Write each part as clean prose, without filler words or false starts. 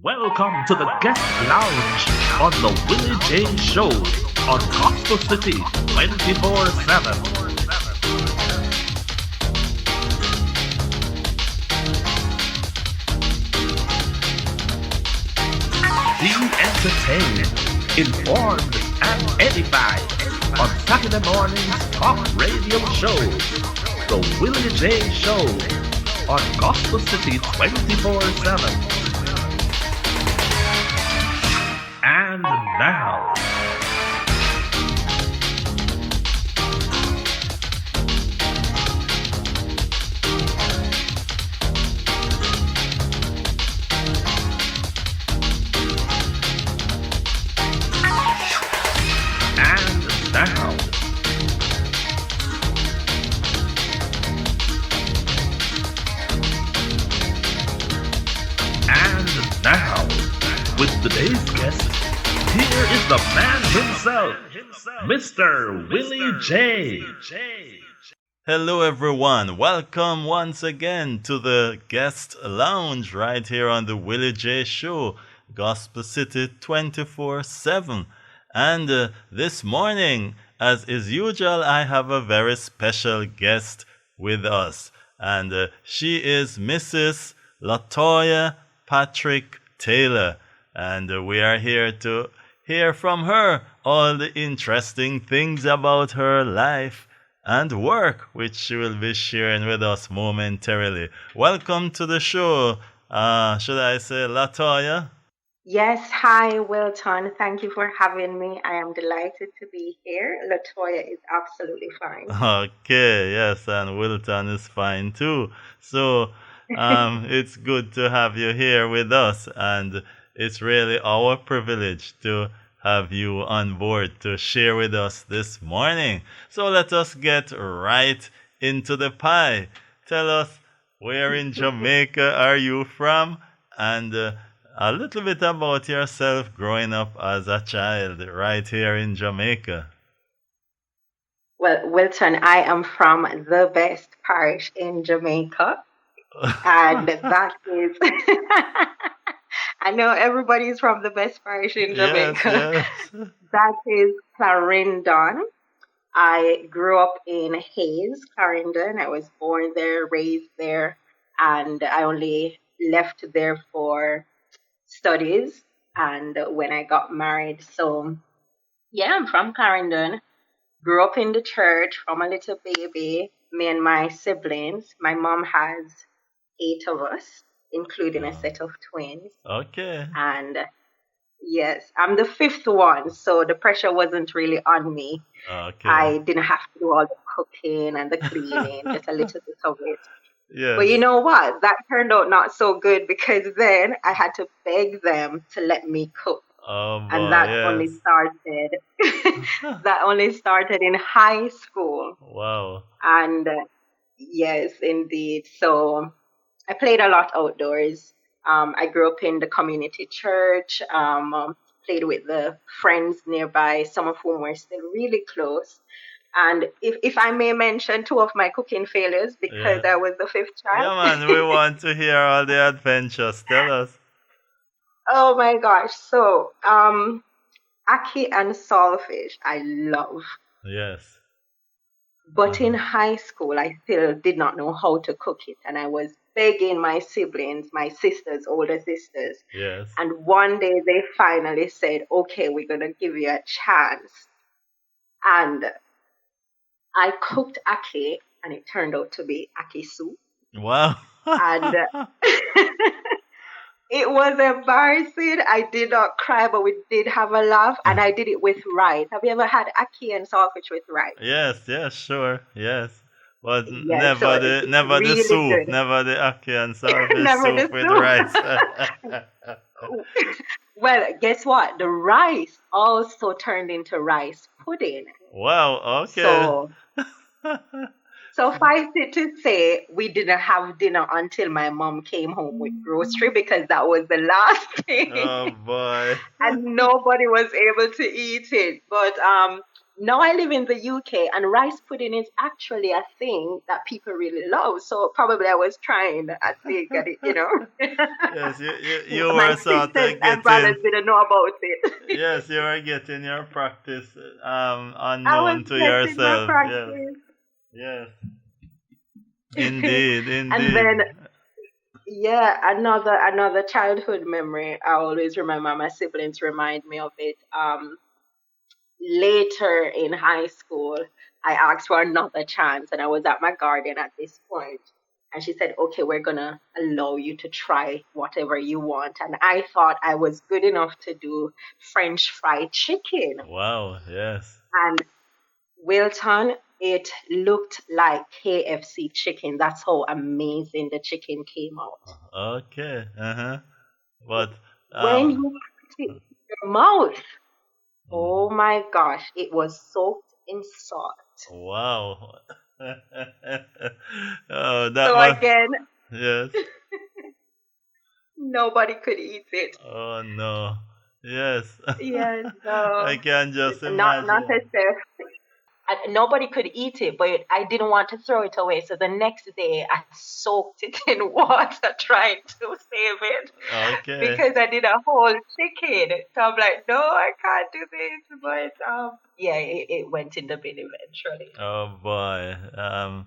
Welcome to the guest lounge on the Willie J Show on Gospel City 24/7. Be entertained, informed, and edified on Saturday morning's talk radio show, the Willie J Show on Gospel City 24/7. And now, and now, and now, with today's guest, here is the man himself, Mr. Willie J. Hello, everyone. Welcome once again to the guest lounge right here on the Willie J Show, Gospel City 24/7. And this morning, as is usual, I have a very special guest with us. And she is Mrs. Lotoya Patrick Taylor. And we are here to hear from her all the interesting things about her life and work, which she will be sharing with us momentarily. Welcome to the show. Should I say Lotoya? Yes, hi Wilton. Thank you for having me. I am delighted to be here. Lotoya is absolutely fine. Okay, yes, and Wilton is fine too. So it's good to have you here with us, and it's really our privilege to have you on board to share with us this morning. So let us get right into the pie. Tell us, where in Jamaica are you from? And a little bit about yourself growing up as a child right here in Jamaica. Well, Wilton, I am from the best parish in Jamaica, and that is. I know everybody's from the best parish in Jamaica. Yes. That is Clarendon. I grew up in Hayes, Clarendon. I was born there, raised there, and I only left there for studies and when I got married. So, yeah, I'm from Clarendon. Grew up in the church from a little baby. Me and my siblings. My mom has 8 of us, including a set of twins. Okay. And yes, I'm the 5th one, so the pressure wasn't really on me. Okay. I didn't have to do all the cooking and the cleaning, just a little bit of it. Yes. But you know what? That turned out not so good because then I had to beg them to let me cook. Oh boy, And that yes. only started that only started in high school. Wow. And yes, indeed. So I played a lot outdoors. I grew up in the community church, played with the friends nearby, some of whom were still really close. And if I may mention 2 of my cooking failures, because Yeah. I was the 5th Yeah, child. man, we want to hear all the adventures. Tell us. Oh my gosh. So, ackee and saltfish, I love. Yes. But in high school, I still did not know how to cook it. And I was begging my siblings, my sisters, older sisters. Yes. And one day they finally said, okay, we're going to give you a chance. And I cooked ackee, and it turned out to be ackee soup. Wow. And it was embarrassing. I did not cry, but we did have a laugh. And I did it with rice. Have you ever had ackee and saltfish with rice? Yes, yes, sure. Yes. But Yeah, so never the really soup, good. never the ackee and saltfish Never the soup with soup. rice. Well, guess what? The rice also turned into rice pudding. Wow, okay. So suffice it to say, we didn't have dinner until my mom came home with grocery because that was the last thing. Oh boy. And nobody was able to eat it. But now I live in the UK, and rice pudding is actually a thing that people really love. So probably I was trying, I think, get it. Yes, you My were sort sisters of and brothers getting. didn't know about it. Yes, you were getting your practice I was unknown to getting my yourself. Yes, practice. yes, indeed, And indeed. then, yeah, another childhood memory. I always remember, my siblings remind me of it. Later in high school, I asked for another chance, and I was at my guardian at this point, and she said, "Okay, we're gonna allow you to try whatever you want." And I thought I was good enough to do French fried chicken, Wow, yes. and Wilton, it looked like KFC chicken. That's how amazing the chicken came out. Okay, uh-huh. But When um, you put it in your mouth, mm, oh my gosh, it was soaked in salt. wow. Oh, that So was again, yes. nobody could eat it. Oh no. Yes. Yes, no, I can just not a imagine. chef. And nobody could eat it, but I didn't want to throw it away. So the next day, I soaked it in water, trying to save it Okay. because I did a whole chicken. So I'm like, no, I can't do this. But yeah, it went in the bin eventually. Oh boy. I'm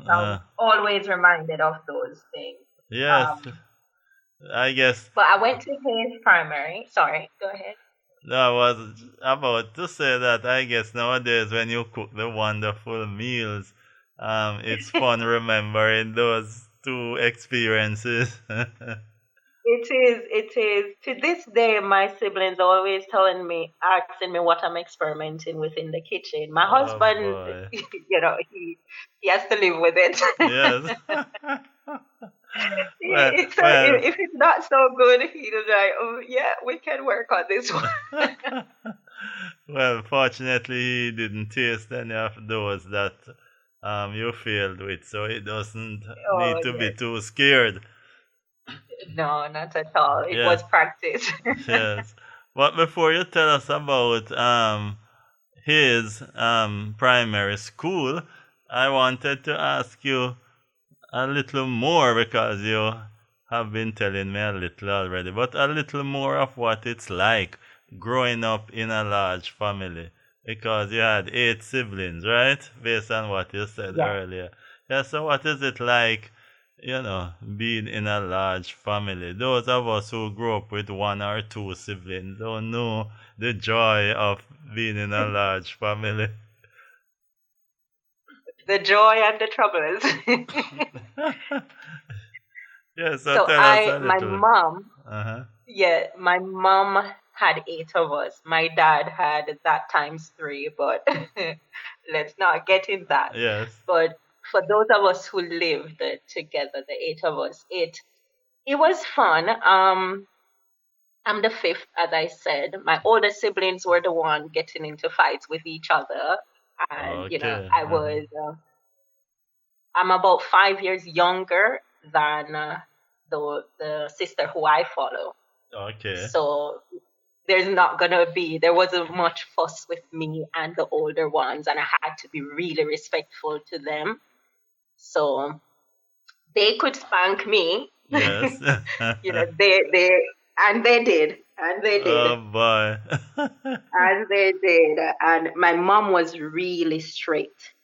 Uh, always reminded of those things. yes. Um, I guess but I went to his primary. Sorry, go ahead. I was about to say that I guess nowadays when you cook the wonderful meals, it's fun remembering those two experiences. It is. To this day, my siblings are always asking me what I'm experimenting with in the kitchen. My Oh husband, boy. he has to live with it. Yes. Well, well, If it's not so good, he's like, oh yeah, we can work on this one. well, fortunately, he didn't taste any of those that you failed with, so he doesn't Oh need to be yes, too scared. no, not at all. It Yes, was practice. yes. But before you tell us about his primary school, I wanted to ask you a little more because you have been telling me a little already, but a little more of what it's like growing up in a large family. Because you had 8 siblings, right? Based on what you said Yeah. earlier. Yeah, so what is it like, being in a large family? Those of us who grew up with 1 or 2 siblings don't know the joy of being in a large family. The joy and the troubles. Yeah, so So tell us a little. Uh-huh. my mom had 8 of us. My dad had that times three, but let's not get in that. Yes. But for those of us who lived together, the 8 of us, it was fun. I'm the fifth, as I said. My older siblings were the one getting into fights with each other, and Okay. I Uh-huh. was. I'm about 5 years younger than the sister who I follow. Okay. So there wasn't much fuss with me and the older ones, and I had to be really respectful to them. So they could spank me, Yes. they and they did, and they Oh did, boy. and they did. And my mom was really strict.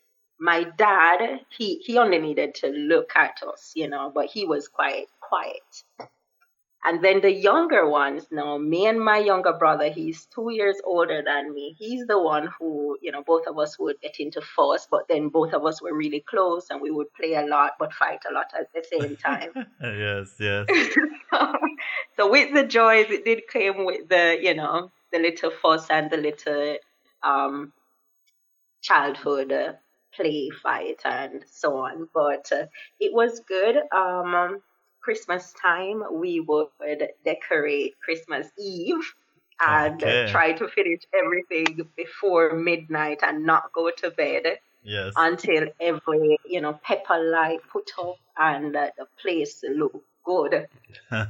My dad, he only needed to look at us, but he was quite quiet. And then the younger ones, now me and my younger brother, he's 2 years older than me. He's the one who, both of us would get into fuss, but then both of us were really close and we would play a lot but fight a lot at the same time. Yes, yes. So with the joys, it did come with the little fuss and the little um, childhood play, fight, and so on. But it was good. Christmas time, we would decorate Christmas Eve and Okay. try to finish everything before midnight and not go to bed Yes. until every pepper light put up and the place looked good.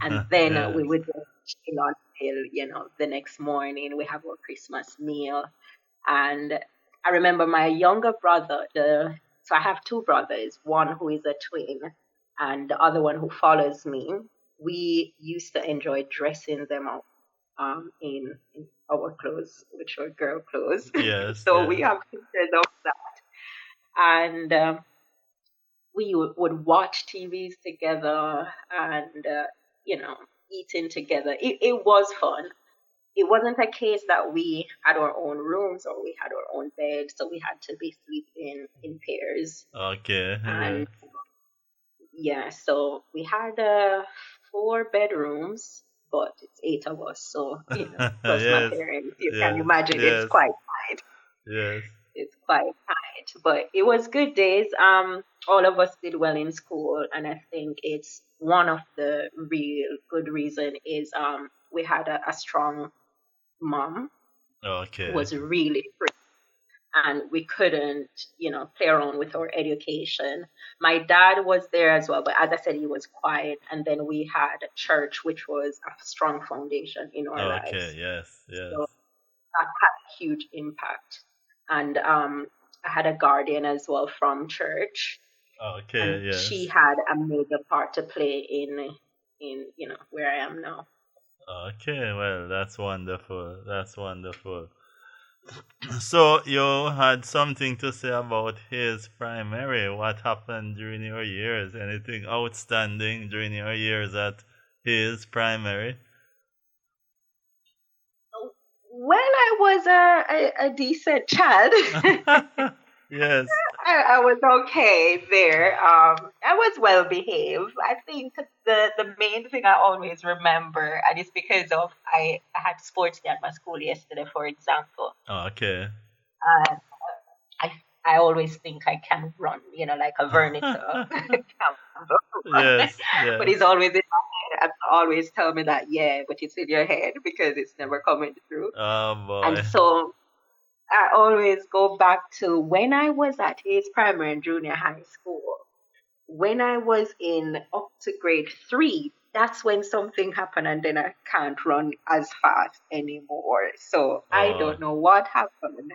And then we Yes. would just chill until the next morning we have our Christmas meal. And I remember my younger brother, so I have two brothers, one who is a twin and the other one who follows me. We used to enjoy dressing them up in our clothes, which were girl clothes. Yes, So we yes. have pictures of that. And we would watch TVs together and, eating together. It was fun. It wasn't a case that we had our own rooms or we had our own bed, so we had to be sleeping in pairs. Okay, And yes. yeah, so we had four bedrooms, but it's eight of us, so plus my Yes, parents. You can yes, imagine it's yes, quite tight. yes. It's quite tight, but it was good days. All of us did well in school, and I think it's one of the real good reason is we had a strong mom who Okay. was really free, and we couldn't, play around with our education. My dad was there as well, but as I said, he was quiet. And then we had church, which was a strong foundation in our Okay, lives. yes, yes. So that had a huge impact. And I had a guardian as well from church, Okay, and she yes. had a major part to play in where I am now. Okay, well, that's wonderful. That's wonderful. So you had something to say about his primary. What happened during your years? Anything outstanding during your years at his primary? Well, I was a decent child. Yes. I was okay there. I was well behaved. I think the main thing I always remember, and it's because of I had sports day at my school yesterday, for example. Okay. And I I always think I can run, like a Vernica can run. Yes, But yes. it's always in my head. And always tell me that, yeah, but it's in your head because it's never coming through. Oh And boy. so I always go back to when I was at his primary and junior high school. When I was in up to grade three, that's when something happened, and then I can't run as fast anymore. So I Oh, don't know what happened,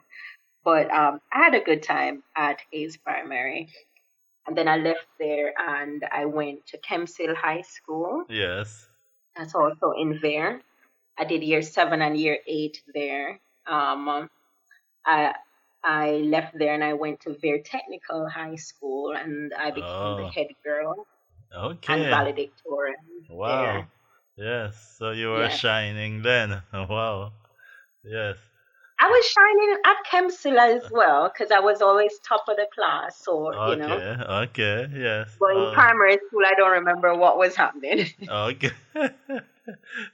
but I had a good time at Hayes Primary. And then I left there and I went to Kempsale High School. yes. That's also in there. I did year seven and year eight there. I I left there and I went to Vere Technical High School and I became the Oh, head girl and okay. valedictorian Wow. there. Yes. So you were Yes. shining then. Wow. Yes. I was shining at Kempsey as well because I was always top of the class. Okay. Okay. Yes. But in primary school, I don't remember what was happening. Okay.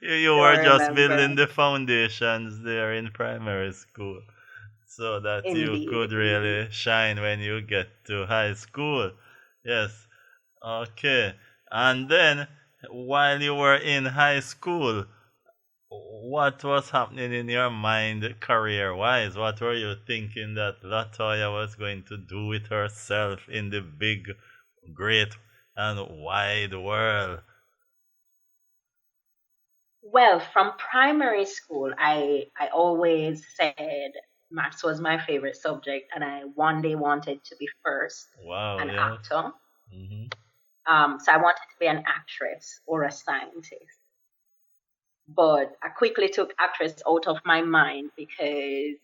You were Don't just building remember. the foundations there in primary school so that you Indeed, could indeed. really shine when you get to high school. Yes. Okay. And then while you were in high school, what was happening in your mind career wise? What were you thinking that Latoya was going to do with herself in the big, great, and wide world? Well, from primary school, I always said maths was my favorite subject, and I one day wanted to be first Wow, an yes. actor. Hmm. So I wanted to be an actress or a scientist. But I quickly took actress out of my mind because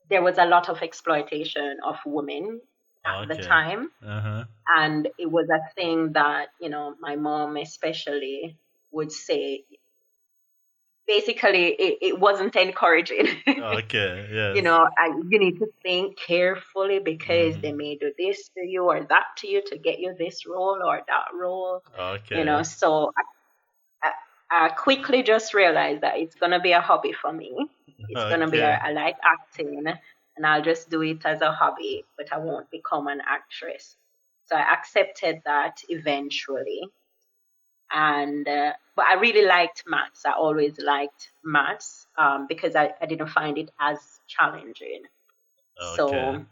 there was a lot of exploitation of women at the Okay. time. Uh-huh. And it was a thing that, my mom especially would say. Basically, it wasn't encouraging. Okay, yes. You need to think carefully because they Hmm. may do this to you or that to you to get you this role or that role. Okay. So I quickly just realized that it's going to be a hobby for me. It's going to be, Okay. I like acting and I'll just do it as a hobby, but I won't become an actress. So I accepted that eventually. And, but I really liked maths. I always liked maths because I didn't find it as challenging. Okay. So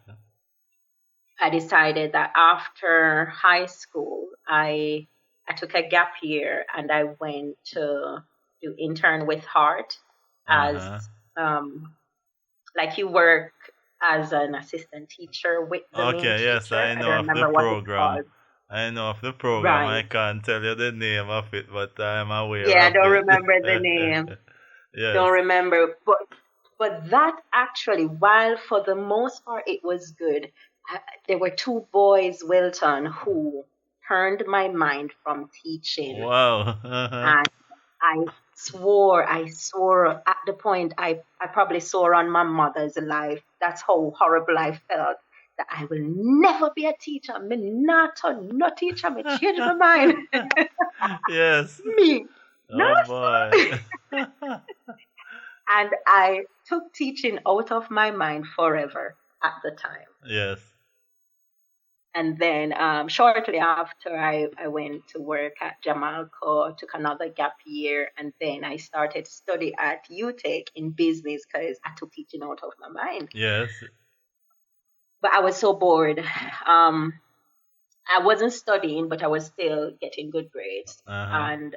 I decided that after high school, I took a gap year and I went to do intern with Heart as Uh-huh. um, like you work as an assistant teacher with the main Okay, yes, teacher. I I know don't of the remember what it's program. called. I know of the program. I Right. can't tell you the name of it, but I'm aware Yeah, I of don't it. remember the name. Yes. Don't remember. But that actually, while for the most part it was good, there were two boys, Wilton, who turned my mind from teaching. Wow. And I swore at the point I probably swore on my mother's life. That's how horrible I felt. That I will never be a teacher. Me not no teacher. Me change my mind. Yes. Me. No. Oh boy. And I took teaching out of my mind forever at the time. Yes. And then shortly after, I went to work at Jamalco, took another gap year, and then I started to study at UTech in business because I took teaching out of my mind. Yes. But I was so bored. I wasn't studying, but I was still getting good grades. Uh-huh. And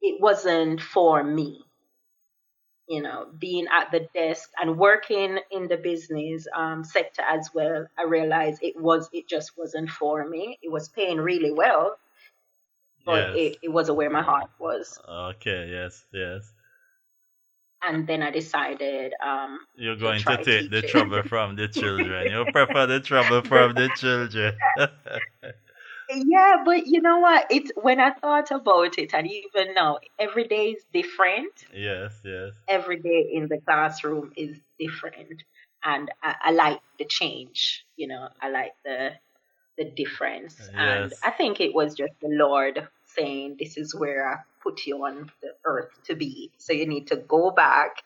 it wasn't for me. Being at the desk and working in the business sector as well, I realized it just wasn't for me. It was paying really well, but Yes. it wasn't where my heart was. Okay, yes, yes. And then I decided You're to going to try take the teaching. trouble from the children. You prefer the trouble from the children. Yeah, but you know what? It's when I thought about it, and even now, every day is different. Yes, yes. Every day in the classroom is different, and I like the change. I like the difference, and Yes. I think it was just the Lord saying, "This is where I put you on the earth to be. So you need to go back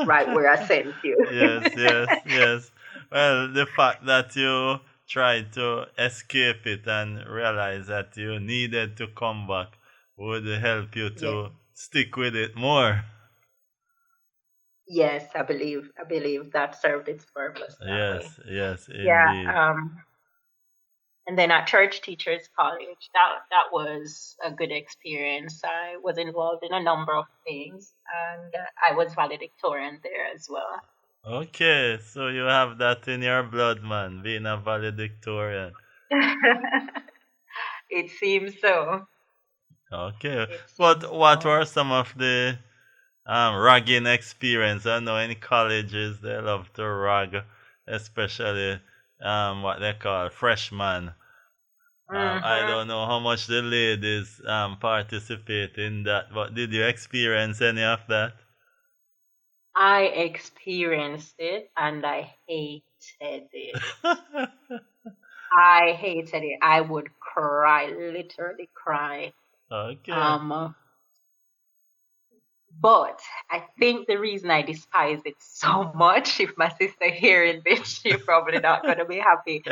right where I sent you." Yes, yes, yes. Well, the fact that you tried to escape it and realize that you needed to come back would help you Yeah. to stick with it more. Yes, I believe that served its purpose that way. Yes, yes, Yeah. indeed. And then at Church Teachers College, that was a good experience. I was involved in a number of things, and I was valedictorian there as well. Okay, so you have that in your blood, man, being a valedictorian. It seems so. Okay, It but seems what so. were some of the ragging experience? I know in colleges they love to rag, especially what they call freshmen. I Hmm. don't know how much the ladies participate in that, but did you experience any of that? I experienced it and I hated it. I hated it. I would cry, literally cry. Okay. But I think the reason I despise it so much, if my sister hearing this, she's probably not going to be happy.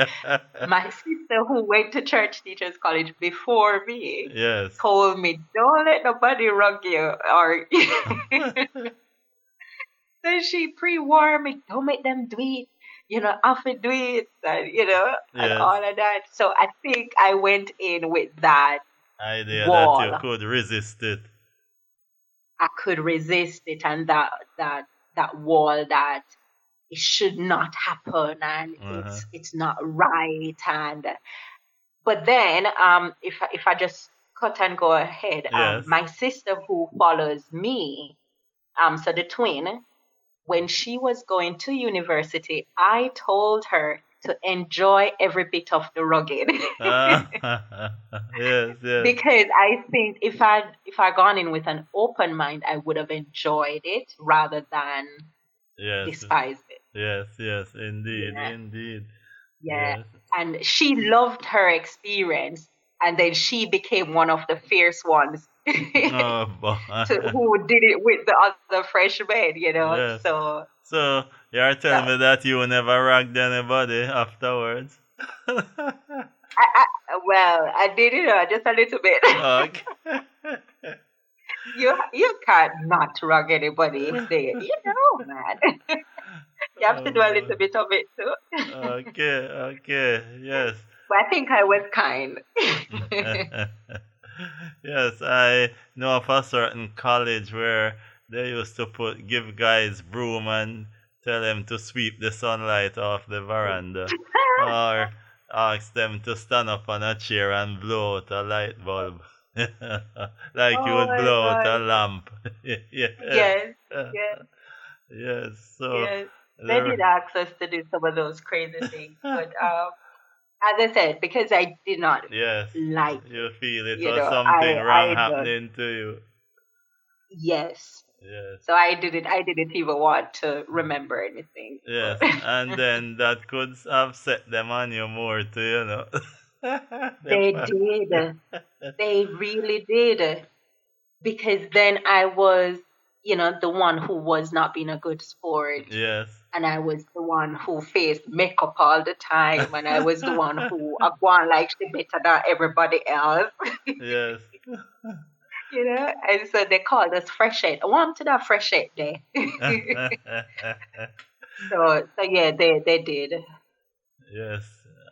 My sister, who went to Church Teachers College before me, Yes. told me, "Don't let nobody rug you," or so she pre-warned me, "Don't make them do it. Have to do it," and and Yes. all of that. So I think I went in with that Idea that you wall. could resist it. I could resist it, and that wall that it should not happen, and Uh-huh. it's not right. And but then if I just cut and go ahead, Yes. my sister who follows me, so the twin, when she was going to university, I told her to enjoy every bit of the rugged. Yes, yes. Because I think if I gone in with an open mind, I would have enjoyed it rather than Yes. despised it. Yes, yes, indeed, Yeah. indeed. Yeah. Yes. And she loved her experience, and then she became one of the fierce ones Oh boy. who did it with the other freshmen, Yes. So So you're telling me that you never ragged anybody afterwards? I did it just a little bit. Okay. You can't not rug anybody if they, man. You have to do a little bit of it too. Okay, okay, yes. But I think I was kind. Yes, I know of a certain college where they used to give guys broom and tell them to sweep the sunlight off the veranda, or ask them to stand up on a chair and blow out a light bulb, like you Oh would my blow out a God. lamp. Yes. Yes, yes, Yes. So yes. They the did ask us to do some of those crazy things, but as I said, because I did not yes, like you feel it you was know, something wrong I don't. happening to you. Yes. Yes. So I didn't even want to remember anything. Yes, But and then that could have set them on you more too, the they fact. did. They really did. Because then I was, the one who was not being a good sport. Yes. And I was the one who faced makeup all the time. And I was the one who I go on like she better than everybody else. Yes. And so they called us fresh head. I want to that fresh head day. So yeah, they did. Yes.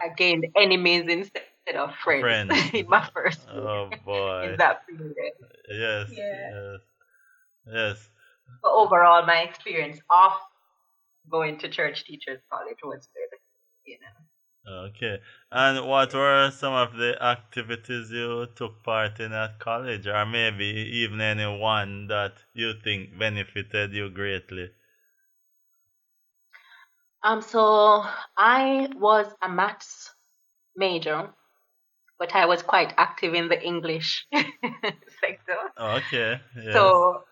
I gained enemies instead of friends Friends. in my first year Oh in boy. that period. Yes. Yeah. Yes. Yes. But overall, my experience of going to church teachers college was good. Okay. And what were some of the activities you took part in at college, or maybe even any one that you think benefited you greatly? So I was a maths major, but I was quite active in the English sector. Okay. Yes. So,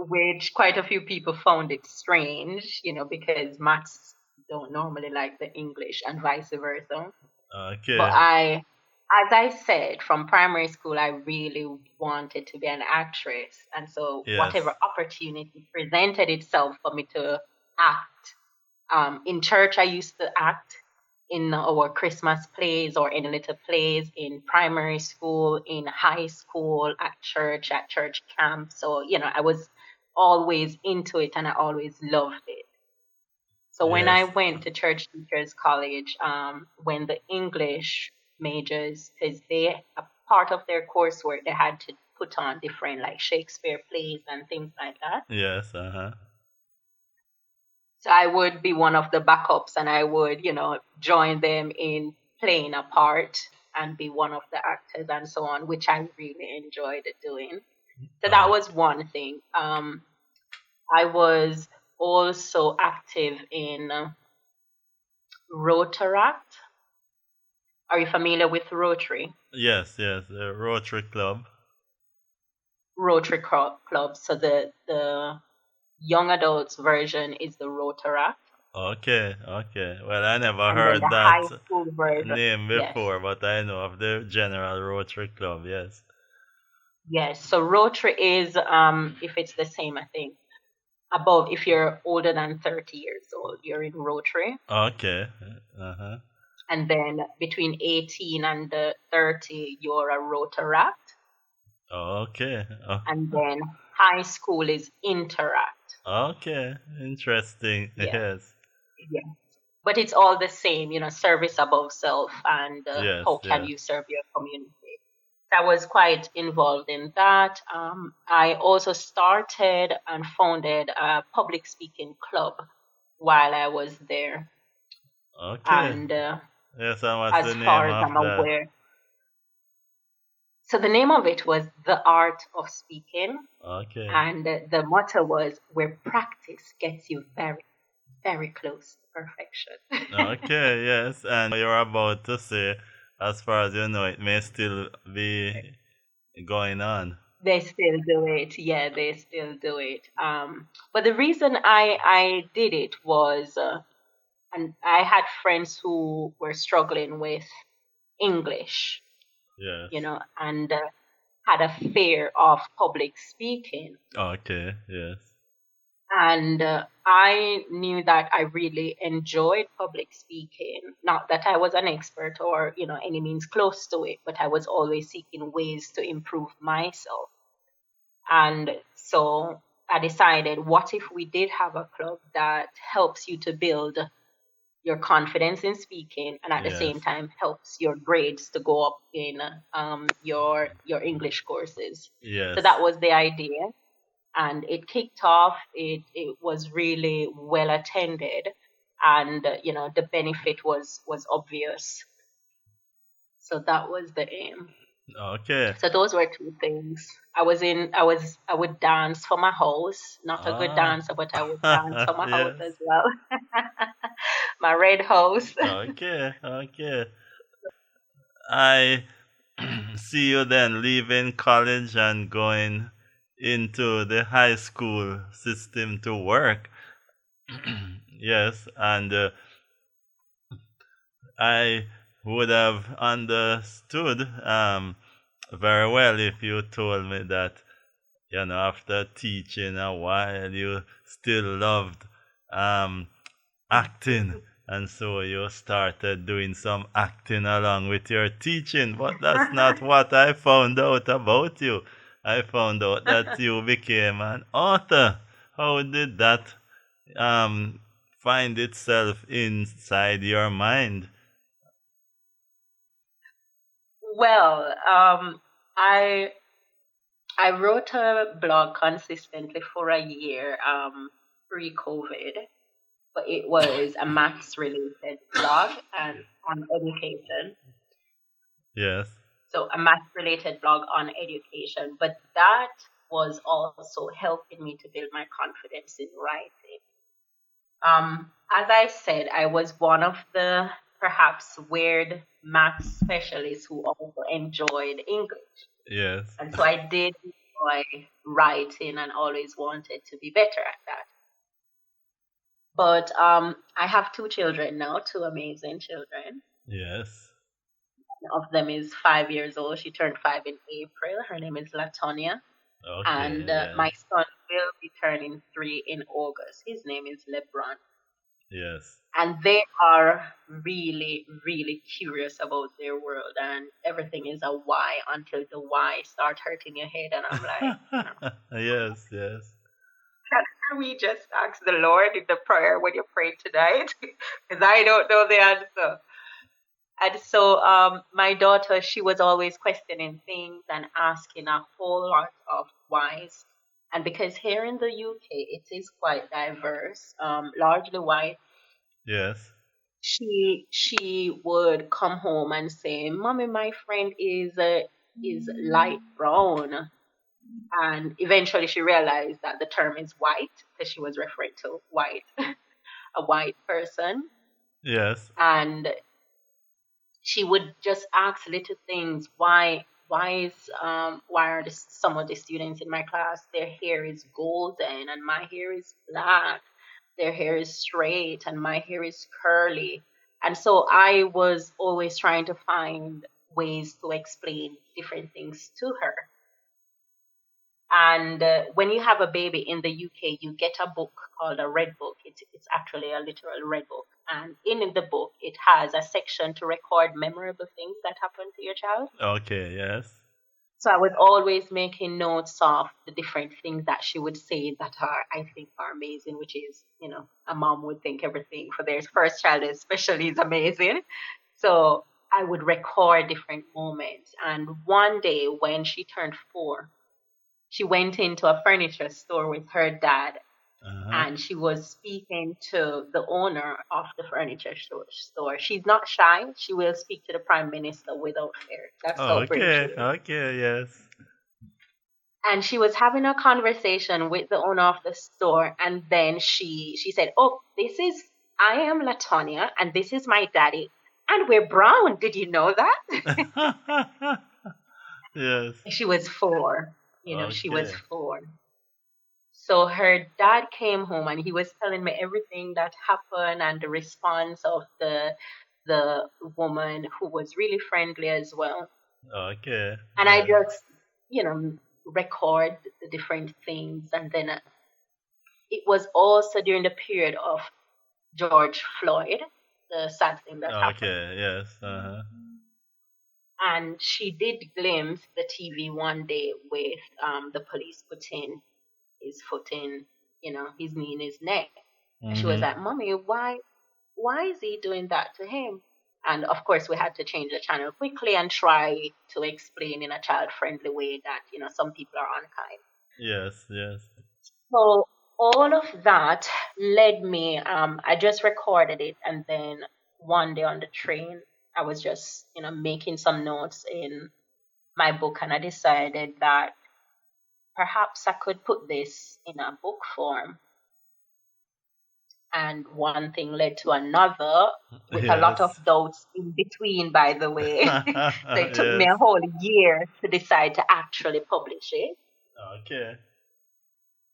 which quite a few people found it strange, because maths don't normally like the English and vice versa. But Okay. as I said, from primary school, I really wanted to be an actress. And so, Yes. whatever opportunity presented itself for me to act, in church, I used to act in our Christmas plays or in little plays in primary school, in high school, at church camp. So, I was always into it and I always loved it. So when I Yes. went to church teachers college, when the English majors, because a part of their coursework, they had to put on different like Shakespeare plays and things like that. Yes. Uh-huh. So I would be one of the backups and I would, join them in playing a part and be one of the actors and so on, which I really enjoyed doing. So that was one thing. I was also active in Rotaract. Are you familiar with Rotary? Yes, yes, the Rotary Club. Rotary Club. So the young adults version is the Rotaract. Okay, okay. Well, I never And then heard the that high school version. name Yes. before, but I know of the General Rotary Club, yes. Yes. So Rotary is, if it's the same, I think, above, if you're older than 30 years old, you're in Rotary. Okay. Uh-huh. And then between 18 and 30, you're a Rotaract. Okay. Oh, And then high school is Interact. okay. Interesting. Yes. Yes. Yes. But it's all the same, service above self and Yes, how can yes. you serve your community. I was quite involved in that. I also started and founded a public speaking club while I was there. Okay. And Yes, and what's as the far name as of I'm that? aware, so the name of it was The Art of Speaking. Okay. And the motto was where practice gets you very, very close to perfection. Okay, yes. And you're about to say, as far as you know, it may still be going on. They still do it. Yeah, they still do it. But the reason I did it was, and I had friends who were struggling with English, Yes. and had a fear of public speaking. Okay, yes. And I knew that I really enjoyed public speaking. Not that I was an expert or, any means close to it, but I was always seeking ways to improve myself. And so I decided, what if we did have a club that helps you to build your confidence in speaking and at the same Yes. time helps your grades to go up in your English courses. Yes. So that was the idea. and it kicked off. It was really well attended, and the benefit was obvious. So that was the aim. Okay. So those were two things. I would dance for my house, not a good Ah. dancer, but I would dance for my house Yes. as well. My red house. Okay. Okay. I see you then leaving college and going into the high school system to work. Yes, and I would have understood very well if you told me that, after teaching a while, you still loved um, acting. And so you started doing some acting along with your teaching. But that's not what I found out about you. I found out that you became an author. How did that find itself inside your mind? Well, I I wrote a blog consistently for a year, pre-COVID, but it was a maths related blog and on education. Yes. So a math related blog on education, but that was also helping me to build my confidence in writing. As I said, I was one of the perhaps weird math specialists who also enjoyed English. Yes. And so I did enjoy writing and always wanted to be better at that. But I have two children now, two amazing children. Yes. One of them is 5 years old. She turned 5 in April. Her name is Latonia. Okay. And Yes. my son will be turning 3 in August. His name is LeBron. Yes. And they are really, really curious about their world, and everything is a why until the why start hurting your head. And I'm like, Yes. Yes. can we just ask the Lord in the prayer when you pray tonight? Because I don't know the answer. And so my daughter, she was always questioning things and asking a whole lot of whys. And because here in the UK, it is quite diverse, largely white, Yes. she would come home and say, "Mommy, my friend is light brown." And eventually she realized that the term is white because she was referring to white, a white person. Yes. And she would just ask little things. Why are some of the students in my class, their hair is golden and my hair is black? Their hair is straight and my hair is curly. And so I was always trying to find ways to explain different things to her. And when you have a baby in the UK, you get a book called a red book. It's actually a literal red book. And in the book, it has a section to record memorable things that happened to your child. Okay. Yes. So I was always making notes of the different things that she would say that I think are amazing, which is, a mom would think everything for their first child especially is amazing. So I would record different moments. And one day when she turned 4, she went into a furniture store with her dad, and she was speaking to the owner of the furniture store. She's not shy. She will speak to the prime minister without fear. That's how brave she Okay. is. Okay. Yes. And she was having a conversation with the owner of the store, and then she said, "Oh, I am Latonia, and this is my daddy, and we're brown. Did you know that?" Yes. She was 4. She was Okay. 4. So her dad came home and he was telling me everything that happened and the response of the woman, who was really friendly as well. Okay. And I Yes. just, record the different things. And then it was also during the period of George Floyd, the sad thing that happened. Okay. Yes. And she did glimpse the TV one day with the police putting his foot in, his knee in his neck. And she was like, "Mommy, why is he doing that to him?" And of course, we had to change the channel quickly and try to explain in a child-friendly way that, some people are unkind. Yes, yes. So all of that led me, I just recorded it, and then one day on the train, I was just, making some notes in my book, and I decided that perhaps I could put this in a book form. And one thing led to another with a lot of Yes. doubts in between, by the way. So it took me Yes. a whole year to decide to actually publish it. Okay.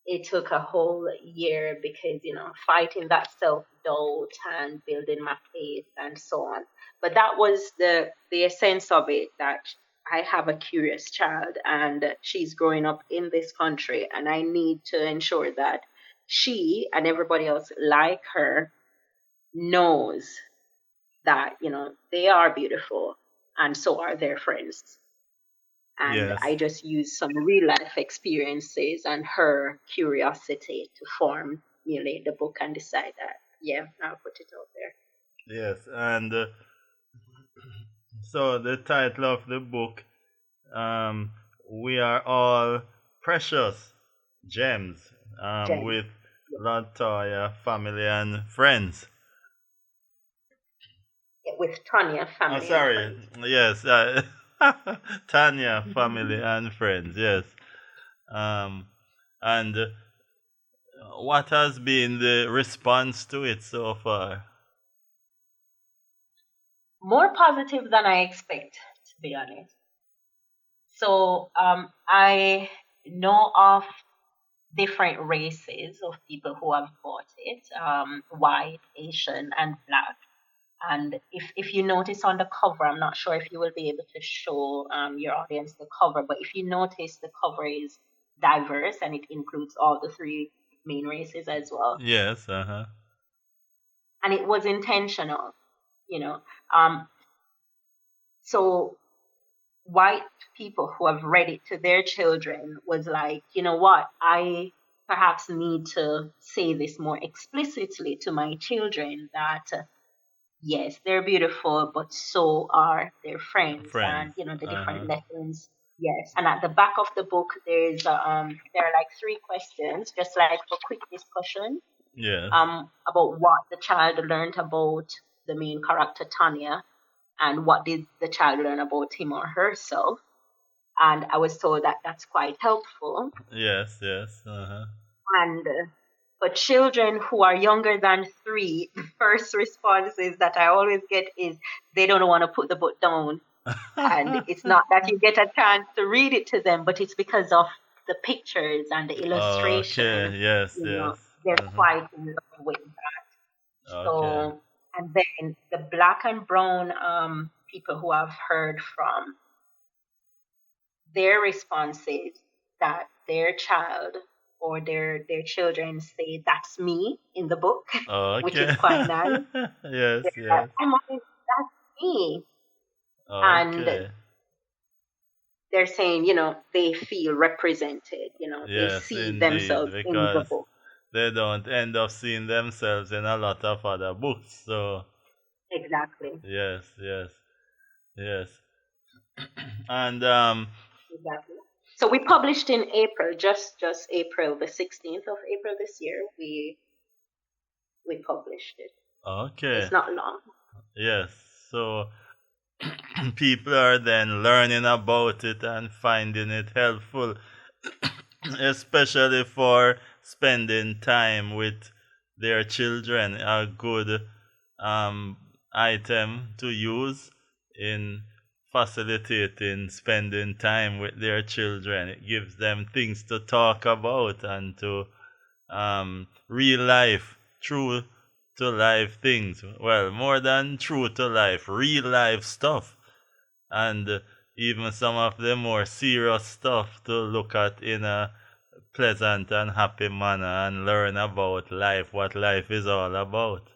It took a whole year because, fighting that self doubt and building my faith and so on. But that was the essence of it, that I have a curious child and she's growing up in this country, and I need to ensure that she and everybody else like her knows that, they are beautiful and so are their friends. And Yes. I just used some real life experiences and her curiosity to form nearly the book and decide that, yeah, I'll put it out there. Yes. And so the title of the book, um, we are all precious gems, Jen, with Lotoya family and friends. yeah, with Tanya, Oh, family and sorry. friends. Yes, Tanya family and friends. Yes. Um, and what has been the response to it so far? More positive than I expect, to be honest. So I know of different races of people who have bought it, white, Asian, and black. And if you notice on the cover, I'm not sure if you will be able to show your audience the cover, but if you notice, the cover is diverse and it includes all the three main races as well. Yes. Uh huh. And it was intentional, you know. Um, so white people who have read it to their children was like, you know what, I perhaps need to say this more explicitly to my children, that yes, they're beautiful, but so are their friends, and Friends. the Uh huh. different lessons. Yes, and at the back of the book, there are like three questions, just like for quick discussion, Yes. about what the child learned about the main character Tanya, and what did the child learn about him or herself. And I was told that that's quite helpful. Yes. Yes. Uh And for children who are younger than 3, the first responses that I always get is they don't want to put the book down. And huh. it's not that you get a chance to read it to them, but it's because of the pictures and the illustration. Okay. Yes. You Yes. know, they're Uh huh. quite in love with that. Okay. So, and then the black and brown people who I've heard from, their responses, that their child or their children say that's me in the book, which is Okay. quite nice. Yes. They're like, Yes. oh my, that's me. And Okay. they're saying, they feel represented, they Yes, see indeed, themselves in the because book. they don't end up seeing themselves in a lot of other books. So, Exactly. yes, yes, yes. And Exactly. So we published in April, just April, the 16th of April this year, we published it. okay, It's not long. yes. So people are then learning about it and finding it helpful, especially for spending time with their children. A good um, item to use in facilitating spending time with their children. It gives them things to talk about and to real life, true to life things. Well, more than true to life, real life stuff. And even some of the more serious stuff to look at in a pleasant and happy manner and learn about life, what life is all about.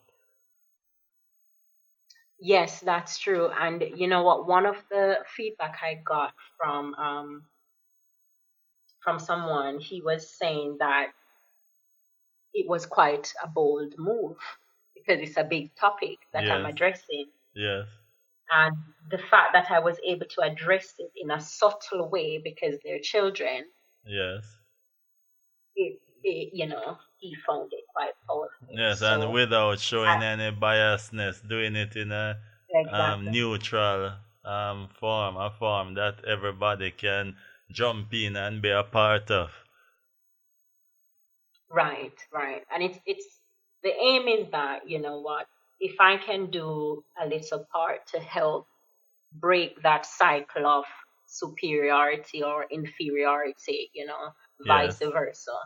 Yes, that's true. And you know what? One of the feedback I got from someone, he was saying that it was quite a bold move because it's a big topic that I'm Yes, addressing. yes, And the fact that I was able to address it in a subtle way because they're children, yes, he found it quite powerful. Yes, and So, without showing I, any biasness, doing it in a exactly. neutral form, a form that everybody can jump in and be a part of. Right, right. And it's the aim is that, if I can do a little part to help break that cycle of superiority or inferiority, vice Yes, versa.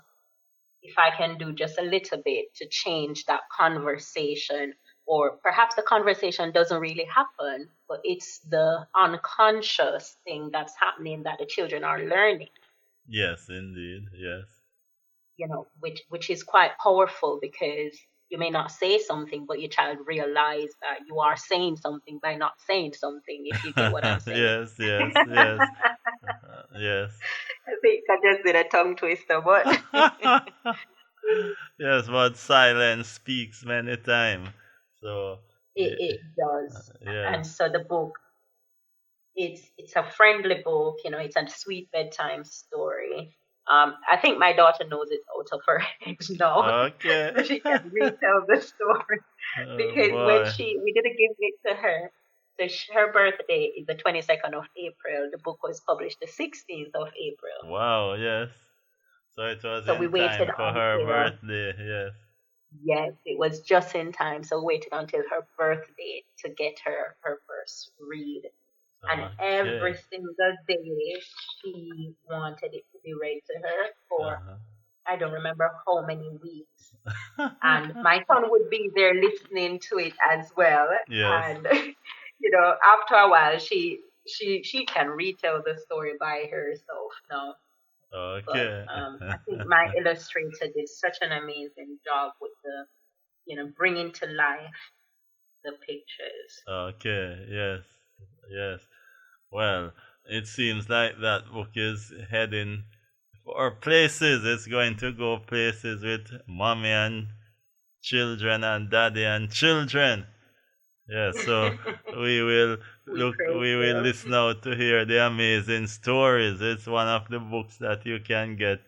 If I can do just a little bit to change that conversation, or perhaps the conversation doesn't really happen, but it's the unconscious thing that's happening that the children are learning, yes, indeed, yes. which is quite powerful because you may not say something, but your child realize that you are saying something by not saying something, if you get what I'm saying. Yes, yes, yes, yes. I think I just did a tongue twister, but Yes, but silence speaks many times. So, it does. yes. And so the book, it's a friendly book, it's a sweet bedtime story. I think my daughter knows it out of her head now, Okay. so she can retell the story. Oh Because when boy. we didn't give it to her, so her birthday is the 22nd of April. The book was published the 16th of April. Wow, yes. So it was So we in waited time for her until, birthday, yes. yes, it was just in time. So we waited until her birthday to get her first read. And every Okay. single day she wanted it to be read to her for Uh-huh. I don't remember how many weeks. And my son would be there listening to it as well. Yes. And after a while she can retell the story by herself now. But Okay. I think my illustrator did such an amazing job with the bringing to life the pictures. Okay, yes. Yes. Well, it seems like that book is heading for places. It's going to go places with mommy and children and daddy and children. Yes, so we will We pray we will so. listen out to hear the amazing stories. It's one of the books that you can get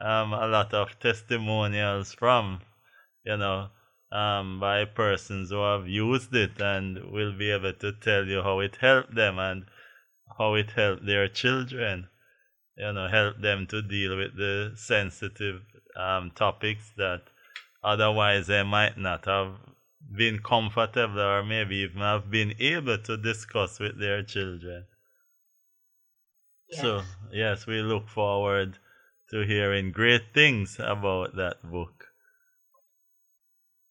a lot of testimonials from, you know, by persons who have used it and will be able to tell you how it helped them and how it helped their children, help them to deal with the sensitive topics that otherwise they might not have been comfortable or maybe even have been able to discuss with their children. So, Yes. yes, we look forward to hearing great things about that book.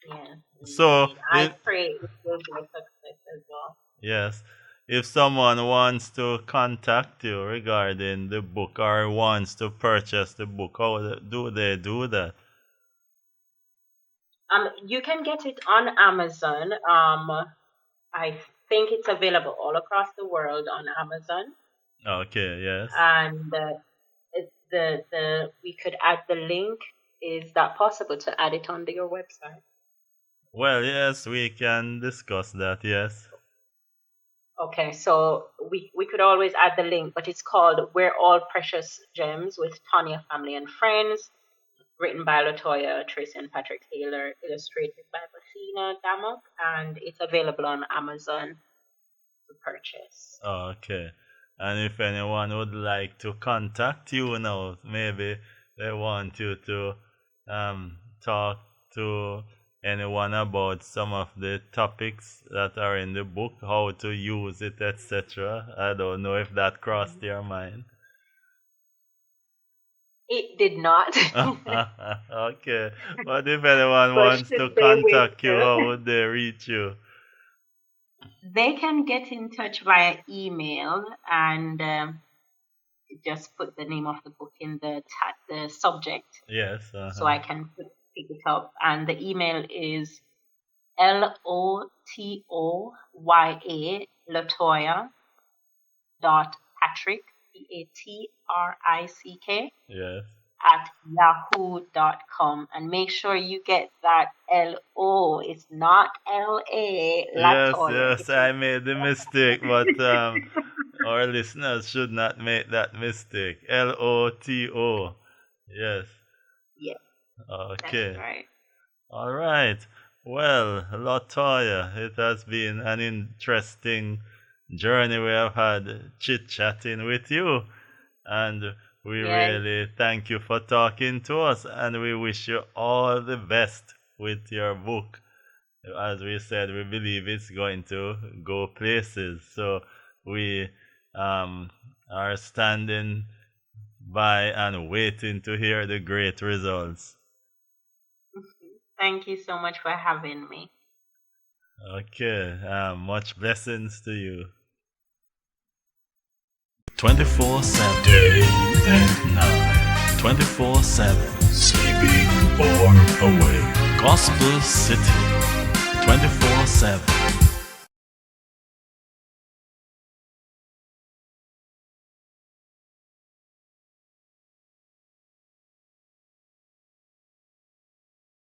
Yes, So, indeed. I pray it will be a success as well. yes, if someone wants to contact you regarding the book or wants to purchase the book, how do they do that? You can get it on Amazon. I think it's available all across the world on Amazon, Okay, yes. and the we could add the link. Is that possible to add it onto your website? Well, yes, we can discuss that, yes. Okay, so we could always add the link, but it's called "We're All Precious Gems" with Tonya Family and Friends, written by Lotoya, Tracy and Patrick Taylor, illustrated by Basina Damok, and it's available on Amazon to purchase. Okay. And if anyone would like to contact you now, maybe they want you to talk to anyone about some of the topics that are in the book, how to use it, etc. I don't know if that crossed your mind. It did not. Okay. But if anyone So wants to should they wish contact you, how would they reach you? they can get in touch via email and just put the name of the book in the subject Yes. so I can pick it up. And the email is Lotoya dot Patrick Patrick Yes. at yahoo.com, and make sure you get that LO. It's not LA, Yes, Latoya. yes, I made the mistake, but our listeners should not make that mistake. Loto. Yes. Yeah. Okay. That's right. All right. Well, Lotoya, it has been an interesting journey we have had chit chatting with you. And we Yes. really thank you for talking to us. And we wish you all the best with your book. As we said, we believe it's going to go places. So we are standing by and waiting to hear the great results. Thank you so much for having me. Okay, much blessings to you. 24/7. Day and night. 24/7. Sleeping or awake. Gospel City. 24/7.